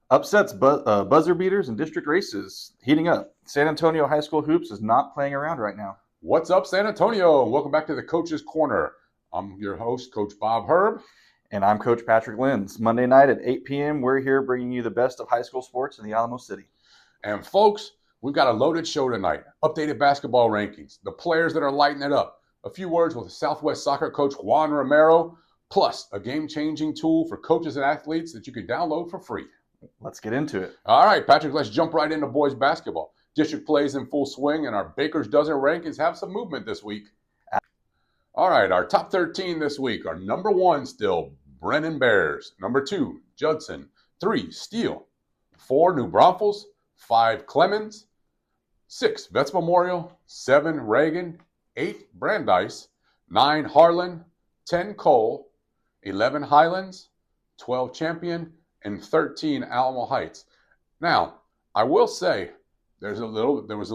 Upsets, buzzer beaters, and district races heating up. San Antonio High School Hoops is not playing around right now. What's up, San Antonio? Welcome back to the Coach's Corner. I'm your host, Coach Bob Herb. And I'm Coach Patrick Lenz. Monday night at 8 p.m., we're here bringing you the best of high school sports in the Alamo City. And folks, we've got a loaded show tonight. Updated basketball rankings, the players that are lighting it up, a few words with Southwest soccer coach Juan Romero, plus a game-changing tool for coaches and athletes that you can download for free. Let's get into it. All right, Patrick, let's jump right into boys basketball. District plays in full swing, and our Baker's Dozen rankings have some movement this week. All right, our top 13 this week are number 1 still, Brennan Bears. Number 2, Judson. 3, Steele. 4, New Braunfels. 5, Clemens. 6, Vets Memorial. 7, Reagan. 8, Brandeis. 9, Harlan. 10, Cole. 11, Highlands. 12, Champion. And 13, Alamo Heights. Now, I will say there was a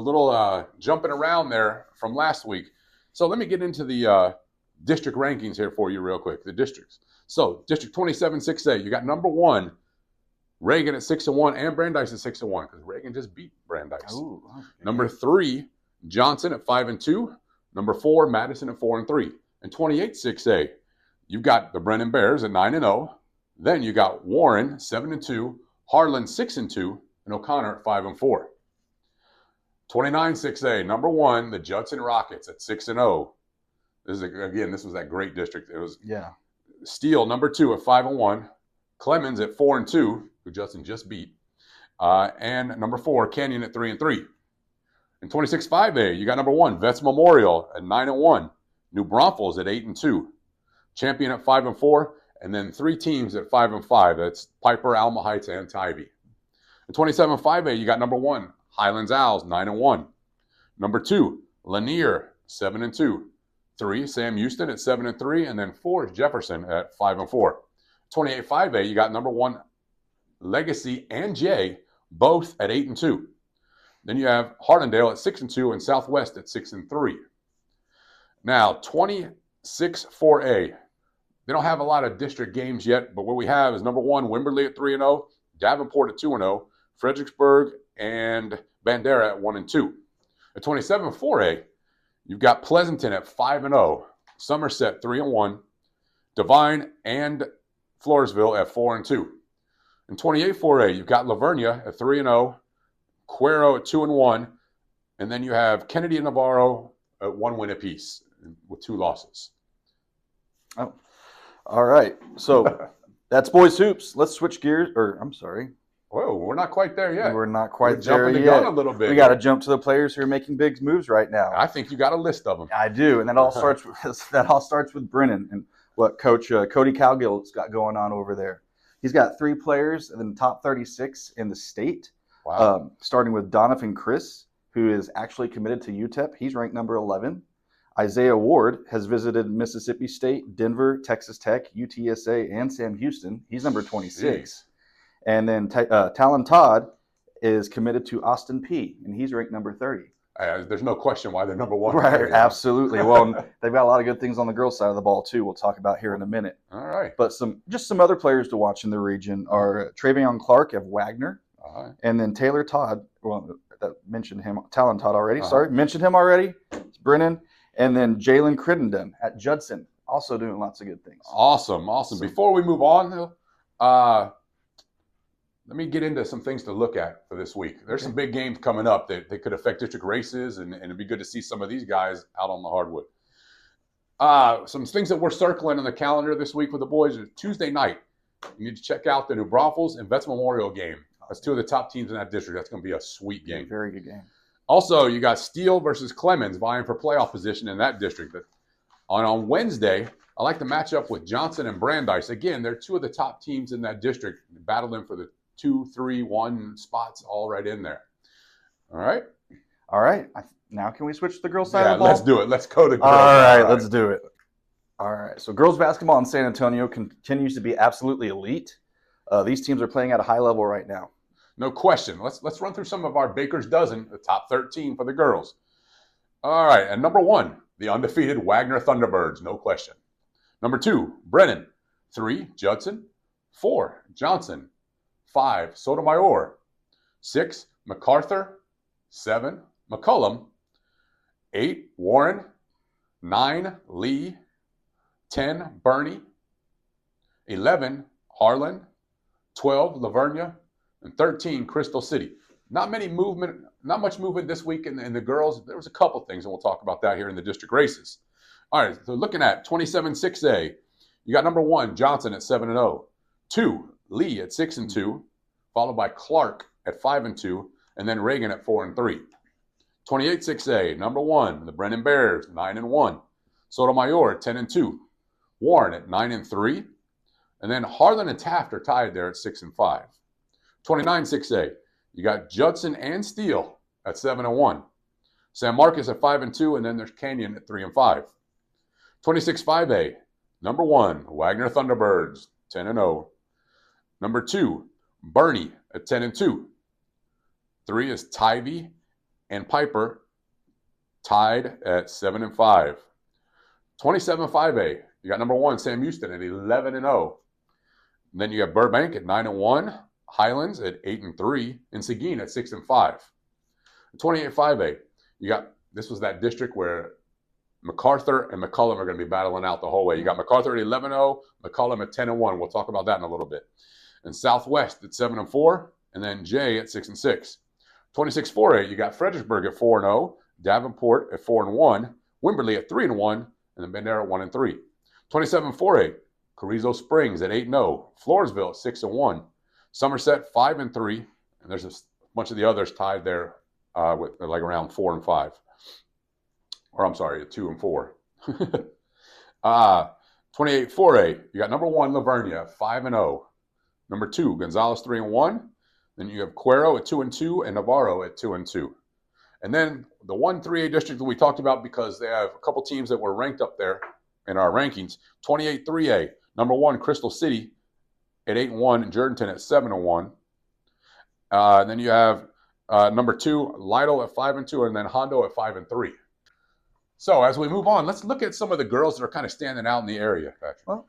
little jumping around there from last week. So let me get into the district rankings here for you real quick, the districts. So District 27, 6A, you got number 1, Reagan at 6-1, and Brandeis at 6-1, because Reagan just beat Brandeis. Ooh, okay. Number 3, Johnson at 5-2. Number 4, Madison at 4-3. And 28, 6A, you've got the Brennan Bears at 9-0. Then you got Warren, 7-2, Harlan, 6-2, and O'Connor at 5-4. 29, 6A, number 1, the Judson Rockets at 6-0. This was that great district. It was Steele, number 2 at 5-1, Clemens at 4-2, who Judson just beat, and number 4, Canyon at 3-3. In 26, 5A, you got number 1, Vets Memorial at 9-1, New Braunfels at 8-2, Champion at 5-4. And then 3 teams at 5-5. That's Piper, Alamo Heights, and Tybee. In 27, 5A, you got number 1, Highlands Owls, 9-1. Number 2, Lanier, 7-2. 3, Sam Houston at 7-3. And then 4 is Jefferson at 5-4. 28, 5A, you got number 1, Legacy and Jay, both at 8-2. Then you have Hardendale at 6-2 and Southwest at 6-3. Now, 26, 4A. They don't have a lot of district games yet, but what we have is number 1, Wimberley at 3-0, Davenport at 2-0, Fredericksburg and Bandera at 1-2. At 27, 4A, you've got Pleasanton at 5-0, Somerset 3-1, Devine and Floresville at 4-2. In 28, 4A, you've got Lavernia at 3-0, Cuero at 2-1, and then you have Kennedy and Navarro at 1 win apiece with 2 losses. Oh. All right, so that's boys hoops. Let's switch gears. Whoa, we're not quite there yet. We're not quite We're there jumping yet. the gun a little bit. We got to jump to the players who are making big moves right now. I think you got a list of them. I do, and that all starts with Brennan and what Coach Cody Cowgill's got going on over there. He's got 3 players in the top 36 in the state. Wow. Starting with Donovan Chris, who is actually committed to UTEP. He's ranked number 11. Isaiah Ward has visited Mississippi State, Denver, Texas Tech, UTSA, and Sam Houston. He's number 26. Jeez. And then Talon Todd is committed to Austin P, and he's ranked number 30. There's no question why they're number 1. Right, absolutely. Well, they've got a lot of good things on the girls' side of the ball, too, we'll talk about here in a minute. All right. But some other players to watch in the region are Travion Clark of Wagner, and then Taylor Todd. Well, that mentioned him, Talon Todd already. Sorry, mentioned him already. It's Brennan. And then Jalen Crittenden at Judson, also doing lots of good things. Awesome. Before we move on, let me get into some things to look at for this week. There's some big games coming up that could affect district races, and it'd be good to see some of these guys out on the hardwood. Some things that we're circling on the calendar this week with the boys is Tuesday night. You need to check out the New Braunfels and Vets Memorial game. That's 2 of the top teams in that district. That's going to be a sweet game. Very good game. Also, you got Steele versus Clemens vying for playoff position in that district. On Wednesday, I like the matchup with Johnson and Brandeis. Again, they're 2 of the top teams in that district, battling for the 2, 3, 1 spots all right in there. All right. Now can we switch to the girls' side of the ball? Let's do it. Let's go to girls. All right, let's do it. All right, so girls basketball in San Antonio continues to be absolutely elite. These teams are playing at a high level right now. No question. Let's run through some of our Baker's Dozen, the top 13 for the girls. All right, and number 1, the undefeated Wagner Thunderbirds, no question. Number 2, Brennan. 3, Judson. 4, Johnson. 5, Sotomayor. 6, MacArthur. 7, McCollum. 8, Warren. 9, Lee. 10, Bernie. 11, Harlan. 12, Lavernia. And 13, Crystal City. Not much movement this week in the girls. There was a couple things, and we'll talk about that here in the district races. All right, so looking at 27-6A, you got number 1, Johnson at 7-0. 2, Lee at 6-2, followed by Clark at 5-2, and then Reagan at 4-3. 28-6A, number 1, the Brennan Bears, 9-1. Sotomayor at 10-2. Warren at 9-3. And then Harlan and Taft are tied there at 6-5. 29-6A, you got Judson and Steele at 7-1. San Marcos at 5-2, and then there's Canyon at 3-5. 26-5A, number 1, Wagner Thunderbirds, 10-0. Number 2, Bernie at 10-2. 3 is Tivy and Piper, tied at 7-5. 27-5A, you got number 1, Sam Houston at 11-0. Then you have Burbank at 9-1. Highlands at 8-3, and Seguin at 6-5. 28-5A, you got, this was that district where MacArthur and McCollum are going to be battling out the whole way. You got MacArthur at 11-0, McCollum at 10-1. We'll talk about that in a little bit. And Southwest at 7-4, and then Jay at 6-6. 26-4A, you got Fredericksburg at 4-0, Davenport at 4-1, Wimberley at 3-1, and then Bandera at 1-3. 27-4A, Carrizo Springs at 8-0, Floresville at 6-1. Somerset 5-3, and there's a bunch of the others tied there with like around 4 and 5, or I'm sorry, 2 and 4. 28-4A, you got number 1 Lavernia 5-0, number 2 Gonzales 3-1, then you have Cuero at 2-2 and Navarro at 2-2, and then the 1-3A district that we talked about because they have a couple teams that were ranked up there in our rankings. 28-3A, number 1 Crystal City at 8-1, and Jordanton at 7-1. Then you have number 2, Lytle at 5-2, and then Hondo at 5-3. So as we move on, let's look at some of the girls that are kind of standing out in the area, Patrick. Well,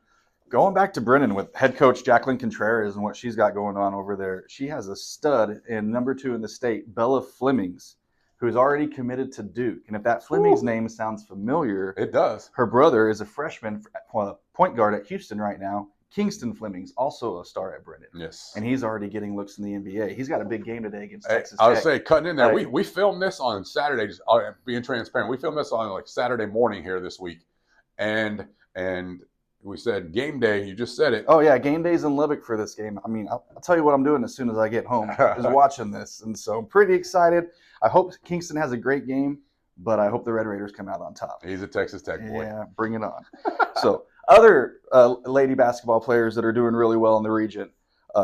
going back to Brennan with head coach Jacqueline Contreras and what she's got going on over there, she has a stud in number 2 in the state, Bella Flemings, who's already committed to Duke. And if that Flemings name sounds familiar, it does. Her brother is a freshman point guard at Houston right now. Kingston Flemings, also a star at Brennan. Yes. And he's already getting looks in the NBA. He's got a big game today against Texas I would Tech. say, cutting in there, we filmed this on Saturday, just being transparent. We filmed this on like Saturday morning here this week. And we said game day, you just said it. Oh, yeah, game day's in Lubbock for this game. I mean, I'll tell you what I'm doing as soon as I get home, is watching this. And so I'm pretty excited. I hope Kingston has a great game, but I hope the Red Raiders come out on top. He's a Texas Tech boy. Yeah, bring it on. So other lady basketball players that are doing really well in the region,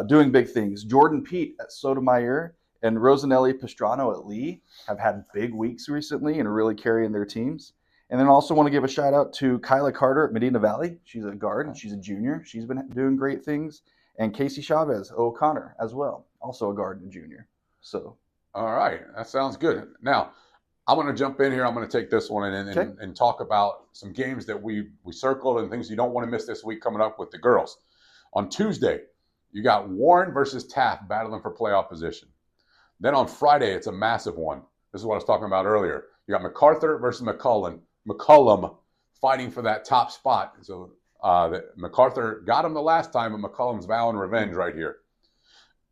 doing big things. Jordan Pete at Sotomayor and Rosanelli Pastrano at Lee have had big weeks recently and are really carrying their teams. And then also want to give a shout out to Kyla Carter at Medina Valley. She's a guard and she's a junior. She's been doing great things. And Casey Chavez O'Connor as well, also a guard and junior. So, all right, that sounds good. Now, I'm going to jump in here. I'm going to take this one and talk about some games that we circled and things you don't want to miss this week coming up with the girls. On Tuesday, you got Warren versus Taft battling for playoff position. Then on Friday, it's a massive one. This is what I was talking about earlier. You got MacArthur versus McCollum fighting for that top spot. So MacArthur got him the last time, and McCollum's vowing revenge right here.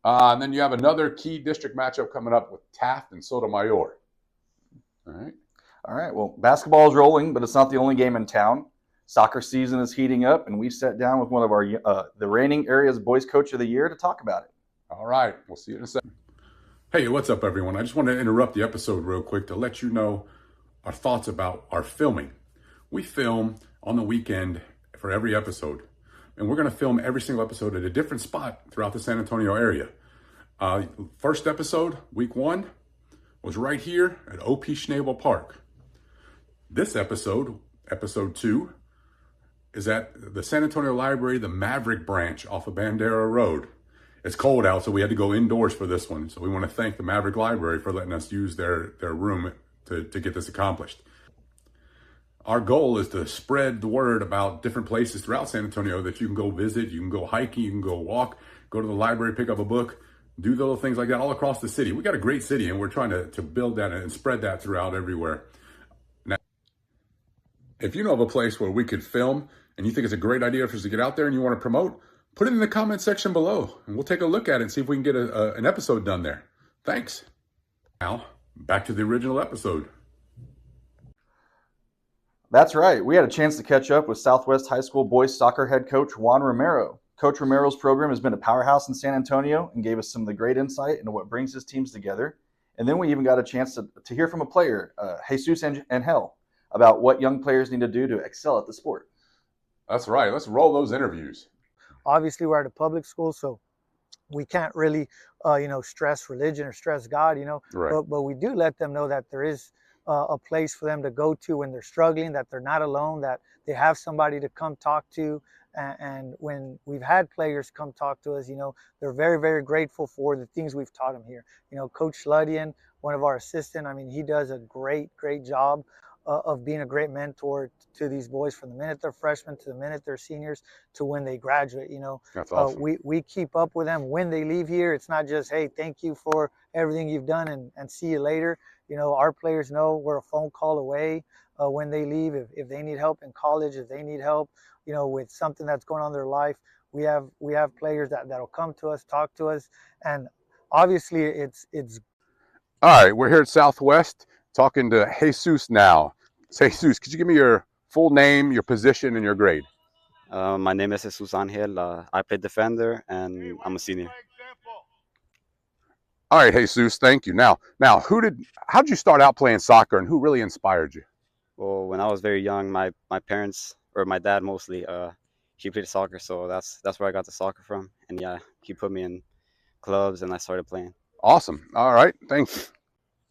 And then you have another key district matchup coming up with Taft and Sotomayor. All right. Well, basketball is rolling, but it's not the only game in town. Soccer season is heating up, and we sat down with one of our the reigning area's boys coach of the year to talk about it. All right. We'll see you in a second. Hey, what's up, everyone? I just want to interrupt the episode real quick to let you know our thoughts about our filming. We film on the weekend for every episode, and we're going to film every single episode at a different spot throughout the San Antonio area. First episode, week 1, was right here at OP Schnabel Park. This episode 2, is at the San Antonio Library, the Maverick branch off of Bandera Road. It's cold out, so we had to go indoors for this one. So we want to thank the Maverick Library for letting us use their room to get this accomplished. Our goal is to spread the word about different places throughout San Antonio that you can go visit, you can go hiking, you can go walk, go to the library, pick up a book, do little things like that all across the city. We got a great city, and we're trying to build that and spread that throughout everywhere. Now, if you know of a place where we could film and you think it's a great idea for us to get out there and you want to promote, put it in the comment section below, and we'll take a look at it and see if we can get an episode done there. Thanks. Now, back to the original episode. That's right. We had a chance to catch up with Southwest High School boys soccer head coach Juan Romero. Coach Romero's program has been a powerhouse in San Antonio and gave us some of the great insight into what brings his teams together. And then we even got a chance to hear from a player, Jesus Angel, about what young players need to do to excel at the sport. That's right. Let's roll those interviews. Obviously, we're at a public school, so we can't really, stress religion or stress God, Right. But we do let them know that there is a place for them to go to when they're struggling, that they're not alone, that they have somebody to come talk to. And when we've had players come talk to us, they're very, very grateful for the things we've taught them here. Coach Sluddian, one of our assistants, he does a great, great job of being a great mentor to these boys from the minute they're freshmen to the minute they're seniors to when they graduate. That's awesome. We keep up with them when they leave here. It's not just, hey, thank you for everything you've done and see you later. Our players know we're a phone call away when they leave. If they need help in college, if they need help, with something that's going on in their life, we have players that'll come to us, talk to us, and obviously it's. All right, we're here at Southwest talking to Jesus now. Jesus, could you give me your full name, your position, and your grade? My name is Jesus Angel. I play defender, and I'm a senior. All right, Jesus, thank you. Now, how'd you start out playing soccer, and who really inspired you? Well, when I was very young, my parents, or my dad mostly, he played soccer, so that's where I got the soccer from. And yeah, he put me in clubs, and I started playing. Awesome. All right, thank you.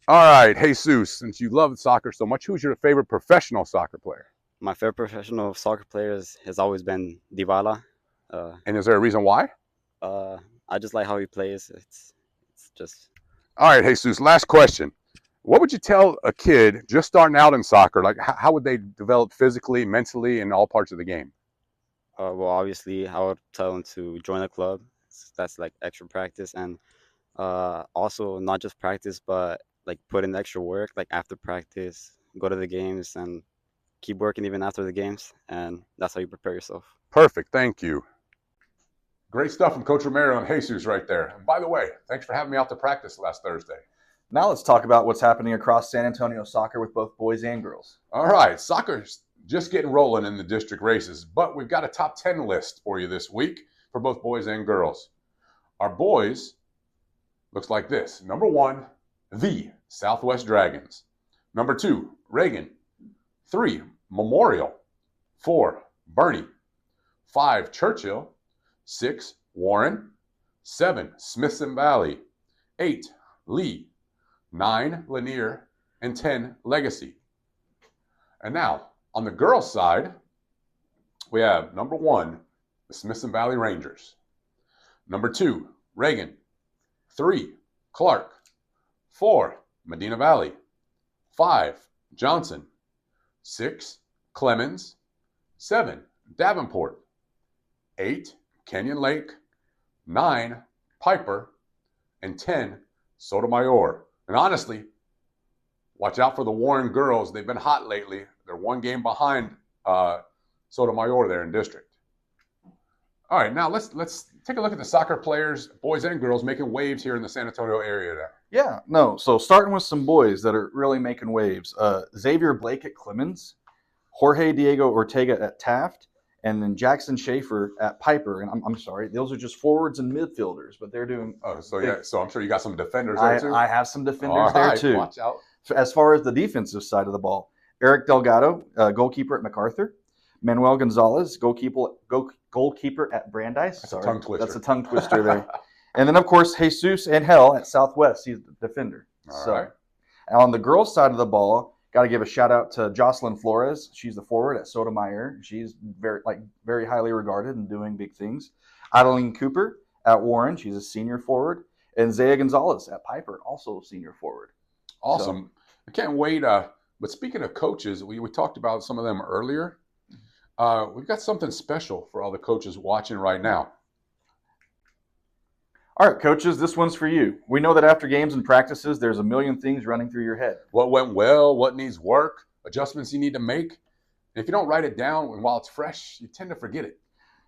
All right, Jesus, since you love soccer so much, who's your favorite professional soccer player? My favorite professional soccer player has always been Dybala. And is there a reason why? I just like how he plays. It's just. All right, Jesus, last question. What would you tell a kid just starting out in soccer? Like, how would they develop physically, mentally, in all parts of the game? Well, obviously, I would tell them to join a club. That's like extra practice, and also not just practice, but like put in extra work, like after practice, go to the games, and keep working even after the games, and that's how you prepare yourself. Perfect. Thank you. Great stuff from Coach Romero and Jesus right there. And by the way, thanks for having me out to practice last Thursday. Now let's talk about what's happening across San Antonio soccer with both boys and girls. All right, soccer's just getting rolling in the district races, but we've got a top 10 list for you this week for both boys and girls. Our boys looks like this. Number 1, the Southwest Dragons. Number 2, Reagan. 3, Memorial. 4, Bernie. 5, Churchill. 6, Warren. 7, Smithson Valley. 8, Lee. 9, Lanier. And 10, Legacy. And now, on the girls' side, we have number 1, the Smithson Valley Rangers. Number 2, Reagan. 3, Clark. 4, Medina Valley. 5, Johnson. 6, Clemens. 7, Davenport. 8, Kenyon Lake. 9, Piper. And 10, Sotomayor. And honestly, watch out for the Warren girls. They've been hot lately. They're one game behind Sotomayor there in district. All right, now let's take a look at the soccer players, boys and girls, making waves here in the San Antonio area there. Yeah, no. So starting with some boys that are really making waves. Xavier Blake at Clemens, Jorge Diego Ortega at Taft, and then Jackson Schaefer at Piper. And I'm sorry, those are just forwards and midfielders, but they're doing. Oh, so yeah. So I'm sure you got some defenders there too. I have some defenders there too. Watch out. As far as the defensive side of the ball, Eric Delgado, goalkeeper at MacArthur. Manuel Gonzalez, goalkeeper at Brandeis. That's a tongue twister. That's a tongue twister there. And then, of course, Jesus Angel at Southwest. He's the defender. All right. And on the girls' side of the ball, got to give a shout out to Jocelyn Flores. She's the forward at Sotomayor. She's very highly regarded and doing big things. Adeline Cooper at Warren. She's a senior forward. And Zaya Gonzalez at Piper, also senior forward. Awesome. I can't wait But speaking of coaches, we talked about some of them earlier. We've got something special for all the coaches watching right now. All right, coaches, this one's for you. We know that after games and practices, there's a million things running through your head. What went well, what needs work, adjustments you need to make. And if you don't write it down and while it's fresh, you tend to forget it.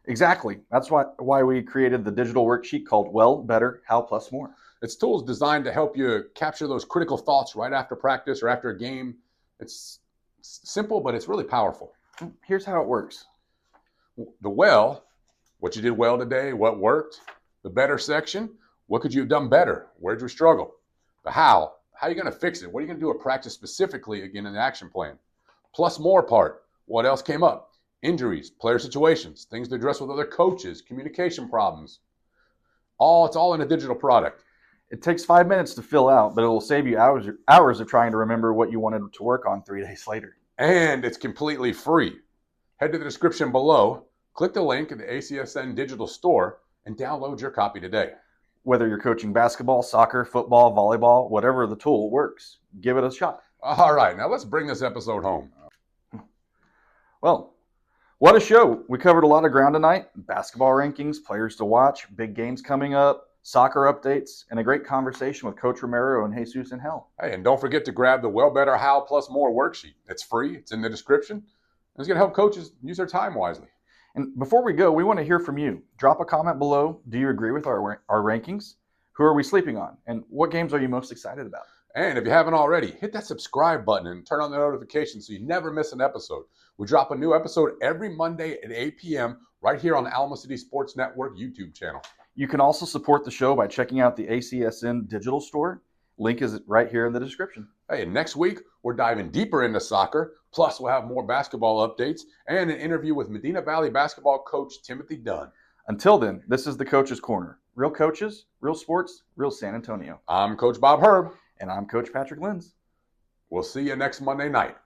Exactly. That's why we created the digital worksheet called Well, Better, How Plus More. It's tools designed to help you capture those critical thoughts right after practice or after a game. It's simple, but it's really powerful. Here's how it works. The well, what you did well today, what worked. The better section, what could you have done better? Where'd you struggle? The how are you going to fix it? What are you going to do at practice specifically, again, in the action plan? Plus more part, what else came up? Injuries, player situations, things to address with other coaches, communication problems. It's all in a digital product. It takes 5 minutes to fill out, but it will save you hours of trying to remember what you wanted to work on 3 days later. And it's completely free. Head to the description below, click the link in the ACSN digital store, and download your copy today. Whether you're coaching basketball, soccer, football, volleyball, whatever the tool works, give it a shot. All right, now let's bring this episode home. Well, what a show. We covered a lot of ground tonight. Basketball rankings, players to watch, big games coming up, soccer updates, and a great conversation with Coach Romero and Jesus and Hell. Hey, and don't forget to grab the Well Better How Plus More worksheet. It's free. It's in the description. And it's going to help coaches use their time wisely. And before we go, we want to hear from you. Drop a comment below. Do you agree with our rankings? Who are we sleeping on? And what games are you most excited about? And if you haven't already, hit that subscribe button and turn on the notifications so you never miss an episode. We drop a new episode every Monday at 8 p.m. right here on the Alamo City Sports Network YouTube channel. You can also support the show by checking out the ACSN digital store. Link is right here in the description. Hey, and next week, we're diving deeper into soccer. Plus, we'll have more basketball updates and an interview with Medina Valley basketball coach Timothy Dunn. Until then, this is the Coach's Corner. Real coaches, real sports, real San Antonio. I'm Coach Bob Herb. And I'm Coach Patrick Lenz. We'll see you next Monday night.